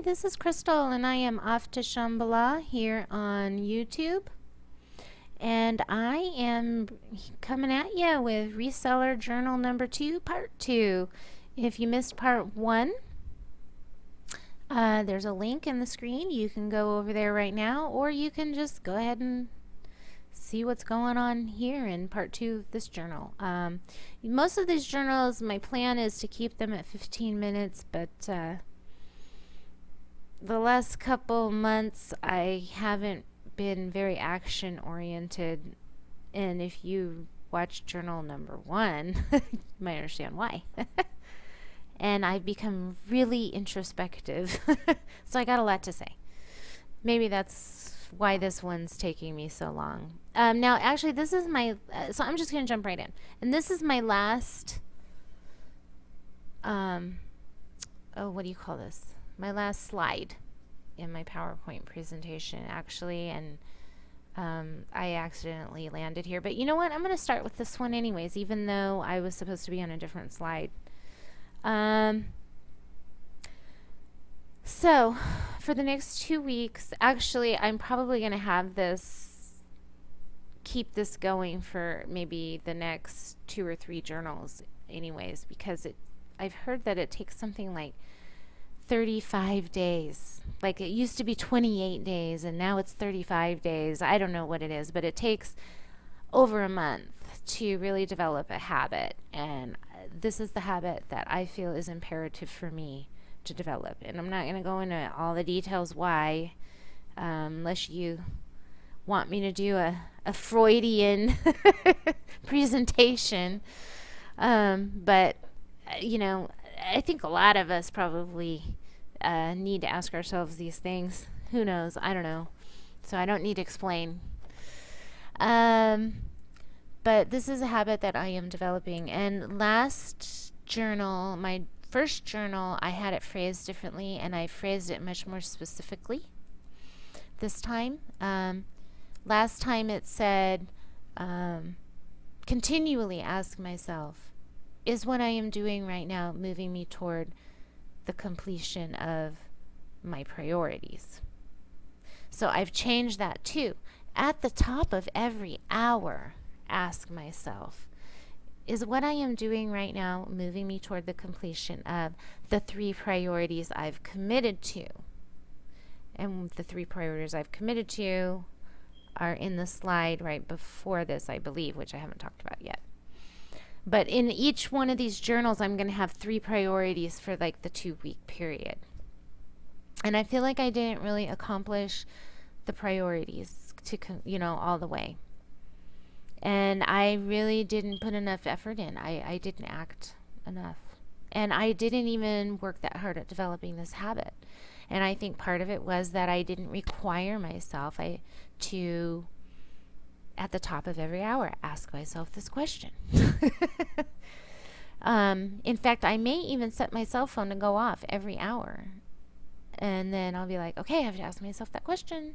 Hi, this is Crystal, and I am off to Shambhala here on YouTube. And I am coming at you with Reseller Journal number 2, part 2. If you missed part 1, there's a link in the screen. You can go over there right now, or you can just go ahead and see what's going on here in part 2 of this journal. Most of these journals, my plan is to keep them at 15 minutes, but the last couple months I haven't been very action oriented, and if you watch journal number 1 you might understand why. And I've become really introspective so I got a lot to say. Maybe that's why this one's taking me so long. Now actually this is my so I'm just gonna jump right in, and this is my last what do you call this, my last slide in my PowerPoint presentation actually, and I accidentally landed here, but you know what, I'm going to start with this one anyways, even though I was supposed to be on a different slide. So for the next 2 weeks, actually I'm probably going to have this, keep this going for maybe the next 2 or 3 journals anyways, because I've heard that it takes something like 35 days. Like it used to be 28 days and now it's 35 days. I don't know what it is, but it takes over a month to really develop a habit, and this is the habit that I feel is imperative for me to develop. And I'm not going to go into all the details why, unless you want me to do a Freudian presentation. But you know, I think a lot of us probably need to ask ourselves these things. Who knows? I don't know. So I don't need to explain. But this is a habit that I am developing. And last journal, my first journal, I had it phrased differently, and I phrased it much more specifically this time. Last time it said, continually ask myself, is what I am doing right now moving me toward the completion of my priorities? So I've changed that too. At the top of every hour, ask myself, is what I am doing right now moving me toward the completion of the 3 priorities I've committed to? And the 3 priorities I've committed to are in the slide right before this, I believe, which I haven't talked about yet. But in each one of these journals, I'm going to have 3 priorities for like the 2-week period. And I feel like I didn't really accomplish the priorities to, all the way. And I really didn't put enough effort in. I didn't act enough. And I didn't even work that hard at developing this habit. And I think part of it was that I didn't require myself to, at the top of every hour, ask myself this question. In fact, I may even set my cell phone to go off every hour. And then I'll be like, okay, I have to ask myself that question.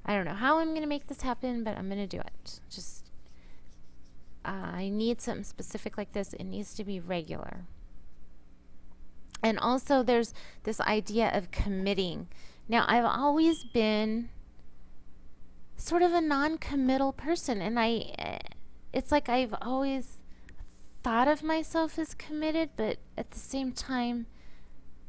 I don't know how I'm going to make this happen, but I'm going to do it. Just, I need something specific like this. It needs to be regular. And also there's this idea of committing. Now, I've always been sort of a non-committal person, and it's like I've always thought of myself as committed, but at the same time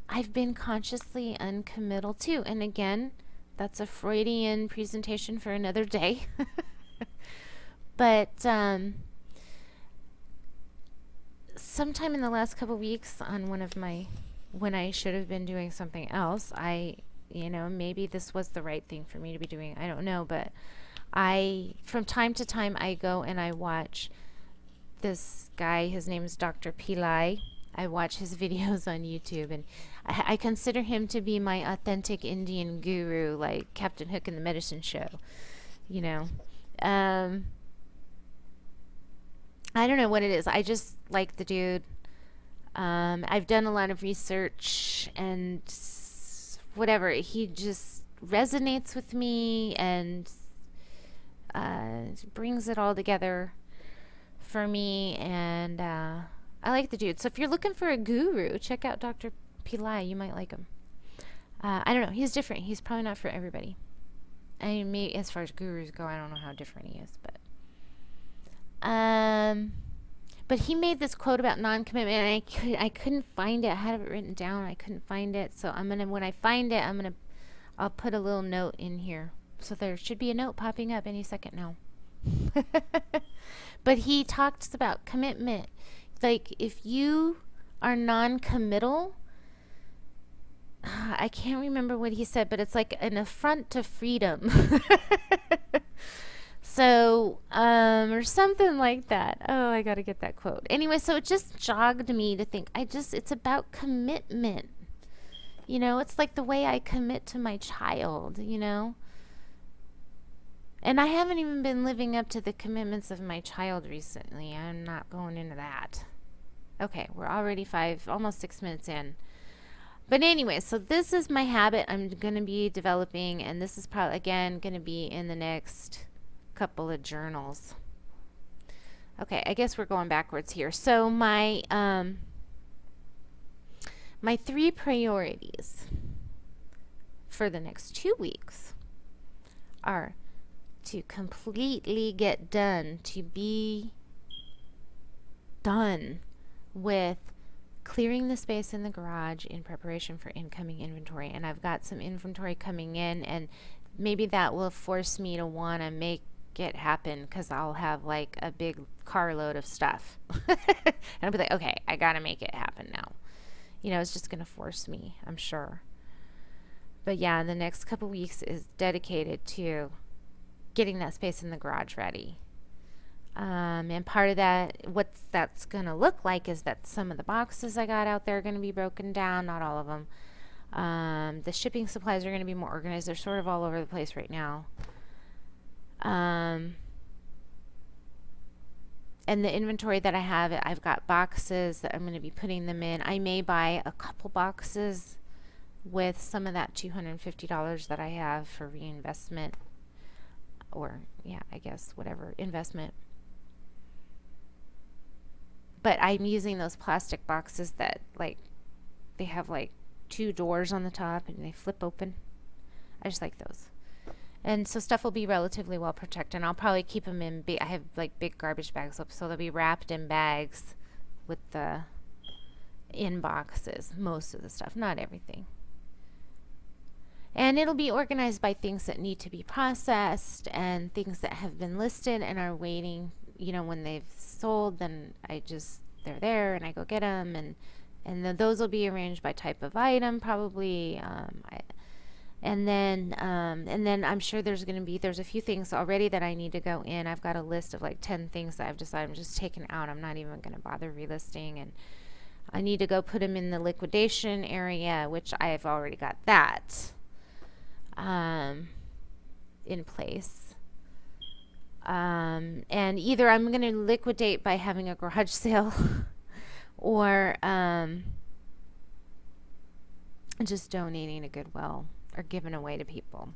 I've been consciously uncommittal too. And again, that's a Freudian presentation for another day. But sometime in the last couple weeks, on when I should have been doing something else, maybe this was the right thing for me to be doing. I don't know, but from time to time, I go and I watch this guy. His name is Dr. Pillai. I watch his videos on YouTube, and I consider him to be my authentic Indian guru, like Captain Hook in the Medicine Show. I don't know what it is. I just like the dude. I've done a lot of research and whatever. He just resonates with me and brings it all together for me, and I like the dude. So if you're looking for a guru, check out Dr. Pillai. You might like him. I don't know. He's different. He's probably not for everybody. I mean, as far as gurus go, I don't know how different he is, but he made this quote about non-commitment, and I couldn't find it. I had it written down. I couldn't find it. So when I find it, I'll put a little note in here. So there should be a note popping up any second now. But he talks about commitment. Like, if you are non-committal, I can't remember what he said, but it's like an affront to freedom. So, or something like that. Oh, I got to get that quote. Anyway, so it just jogged me to think, it's about commitment. You know, it's like the way I commit to my child, you know? And I haven't even been living up to the commitments of my child recently. I'm not going into that. Okay, we're already almost 6 minutes in. But anyway, so this is my habit I'm going to be developing, and this is probably, again, going to be in the next couple of journals. Okay, I guess we're going backwards here. So my 3 priorities for the next 2 weeks are to completely get done, to be done with clearing the space in the garage in preparation for incoming inventory. And I've got some inventory coming in, and maybe that will force me to want to make it happen, because I'll have like a big carload of stuff. And I'll be like, okay, I got to make it happen now. You know, it's just going to force me, I'm sure. But yeah, the next couple weeks is dedicated to getting that space in the garage ready. And part of that, what that's going to look like, is that some of the boxes I got out there are going to be broken down, not all of them. The shipping supplies are going to be more organized. They're sort of all over the place right now. And the inventory that I have, I've got boxes that I'm going to be putting them in. I may buy a couple boxes with some of that $250 that I have for reinvestment, or yeah, I guess whatever investment. But I'm using those plastic boxes that, like, they have like 2 doors on the top and they flip open. I just like those. And so stuff will be relatively well protected. And I'll probably keep them in I have like big garbage bags up, so they'll be wrapped in bags with the in boxes, most of the stuff, not everything. And it'll be organized by things that need to be processed and things that have been listed and are waiting. You know, when they've sold, then they're there and I go get them, and those will be arranged by type of item probably. And then I'm sure there's a few things already that I need to go in. I've got a list of like 10 things that I've decided I'm just taking out. I'm not even going to bother relisting, and I need to go put them in the liquidation area, which I've already got that in place. And either I'm going to liquidate by having a garage sale or just donating to Goodwill or giving away to people.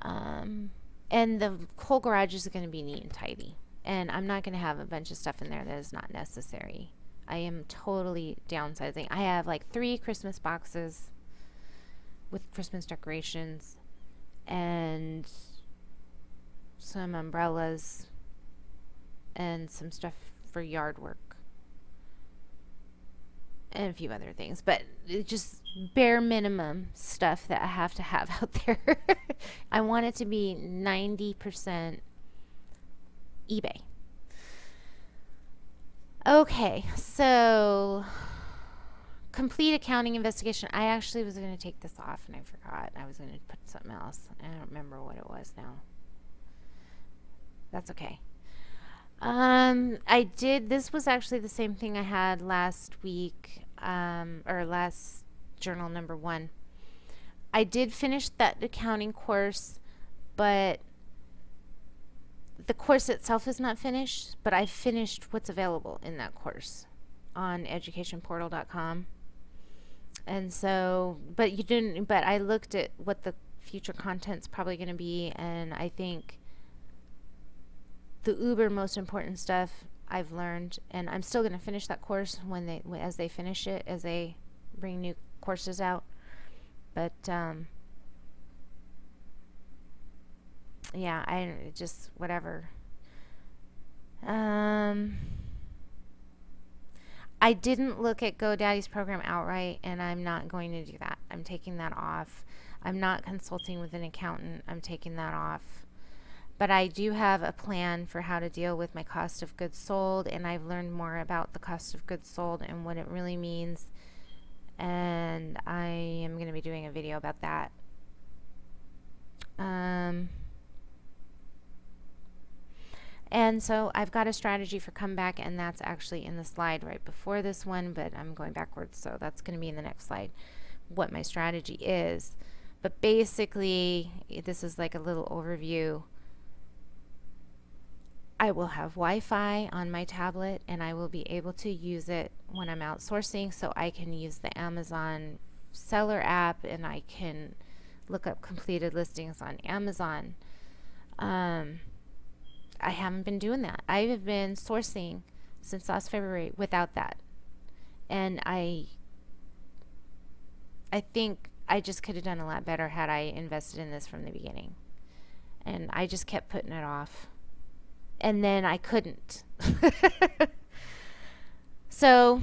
And the whole garage is going to be neat and tidy. And I'm not going to have a bunch of stuff in there that is not necessary. I am totally downsizing. I have like 3 Christmas boxes with Christmas decorations and some umbrellas and some stuff for yard work and a few other things, but it's just bare minimum stuff that I have to have out there. I want it to be 90% eBay. Okay, so complete accounting investigation. I actually was going to take this off and I forgot. I was going to put something else. I don't remember what it was now. That's okay. This was actually the same thing I had last week, or last journal number 1. I did finish that accounting course, but the course itself is not finished, but I finished what's available in that course on educationportal.com. And so, but I looked at what the future content's probably going to be, and I think the uber most important stuff I've learned, and I'm still going to finish that course as they finish it, as they bring new courses out. But yeah, I just whatever. I didn't look at GoDaddy's program outright, and I'm not going to do that. I'm taking that off. I'm not consulting with an accountant. I'm taking that off. But I do have a plan for how to deal with my cost of goods sold, and I've learned more about the cost of goods sold and what it really means. And I am going to be doing a video about that. And so I've got a strategy for comeback, and that's actually in the slide right before this one, but I'm going backwards, so that's going to be in the next slide, what my strategy is. But basically, this is like a little overview. I will have Wi-Fi on my tablet, and I will be able to use it when I'm outsourcing, so I can use the Amazon seller app, and I can look up completed listings on Amazon. I haven't been doing that. I have been sourcing since last February without that. And I think I just could have done a lot better had I invested in this from the beginning. And I just kept putting it off. And then I couldn't. So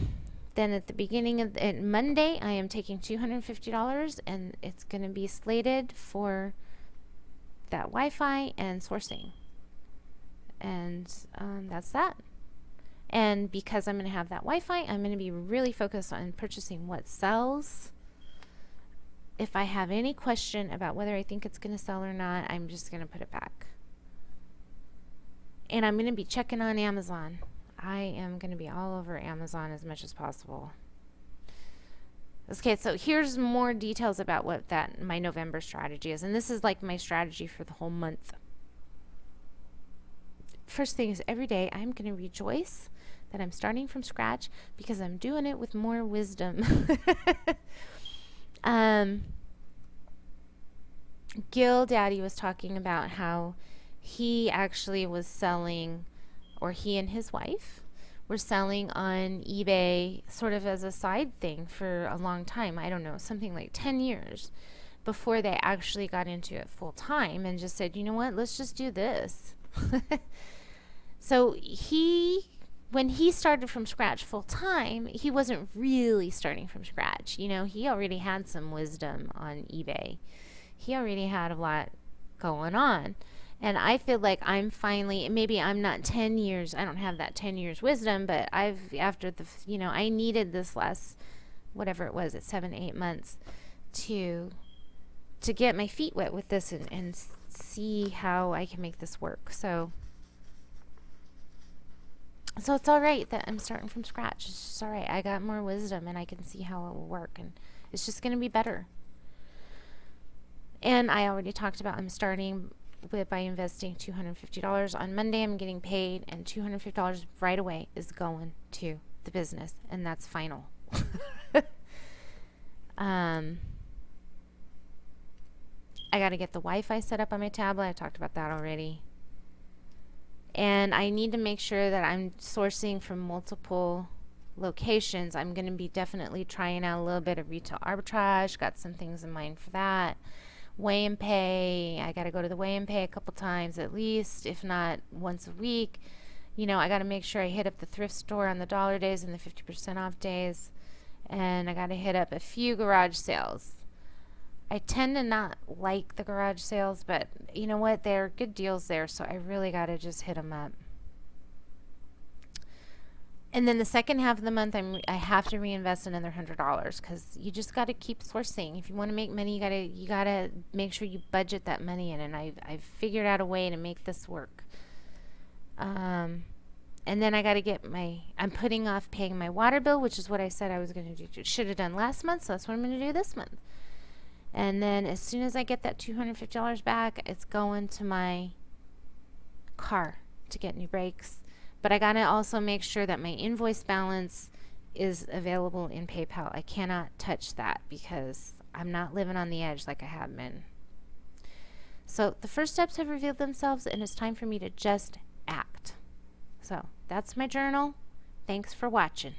then at the beginning of Monday, I am taking $250, and it's going to be slated for that Wi-Fi and sourcing. And that's that. And because I'm going to have that Wi-Fi, I'm going to be really focused on purchasing what sells. If I have any question about whether I think it's going to sell or not, I'm just going to put it back. And I'm going to be checking on Amazon. I am going to be all over Amazon as much as possible. Okay, so here's more details about what my November strategy is. And this is like my strategy for the whole month. First thing is, every day I'm going to rejoice that I'm starting from scratch because I'm doing it with more wisdom. Gilldaddy was talking about how he actually was selling, or he and his wife were selling on eBay sort of as a side thing for a long time. I don't know, something like 10 years before they actually got into it full time and just said, you know what, let's just do this. So when he started from scratch full time, he wasn't really starting from scratch. You know, he already had some wisdom on eBay. He already had a lot going on. And I feel like I'm finally, maybe I'm not 10 years, I don't have that 10 years wisdom, but I needed this last, whatever it was, at 7-8 months to get my feet wet with this and see how I can make this work. So it's all right that I'm starting from scratch. It's just all right. I got more wisdom, and I can see how it will work, and it's just going to be better. And I already talked about I'm starting by investing $250. On Monday, I'm getting paid, and $250 right away is going to the business, and that's final. I got to get the Wi-Fi set up on my tablet. I talked about that already. And I need to make sure that I'm sourcing from multiple locations. I'm going to be definitely trying out a little bit of retail arbitrage. Got some things in mind for that. Weigh and pay. I got to go to the weigh and pay a couple times at least, if not once a week. You know, I got to make sure I hit up the thrift store on the dollar days and the 50% off days. And I got to hit up a few garage sales. I tend to not like the garage sales, but you know what? There are good deals there, so I really got to just hit them up. And then the second half of the month, I have to reinvest another $100 because you just got to keep sourcing. If you want to make money, you gotta make sure you budget that money in. And I've figured out a way to make this work. And then I got to get I'm putting off paying my water bill, which is what I said I was going to do. Should have done last month, so that's what I'm going to do this month. And then as soon as I get that $250 back, it's going to my car to get new brakes. But I got to also make sure that my invoice balance is available in PayPal. I cannot touch that because I'm not living on the edge like I have been. So the first steps have revealed themselves, and it's time for me to just act. So that's my journal. Thanks for watching.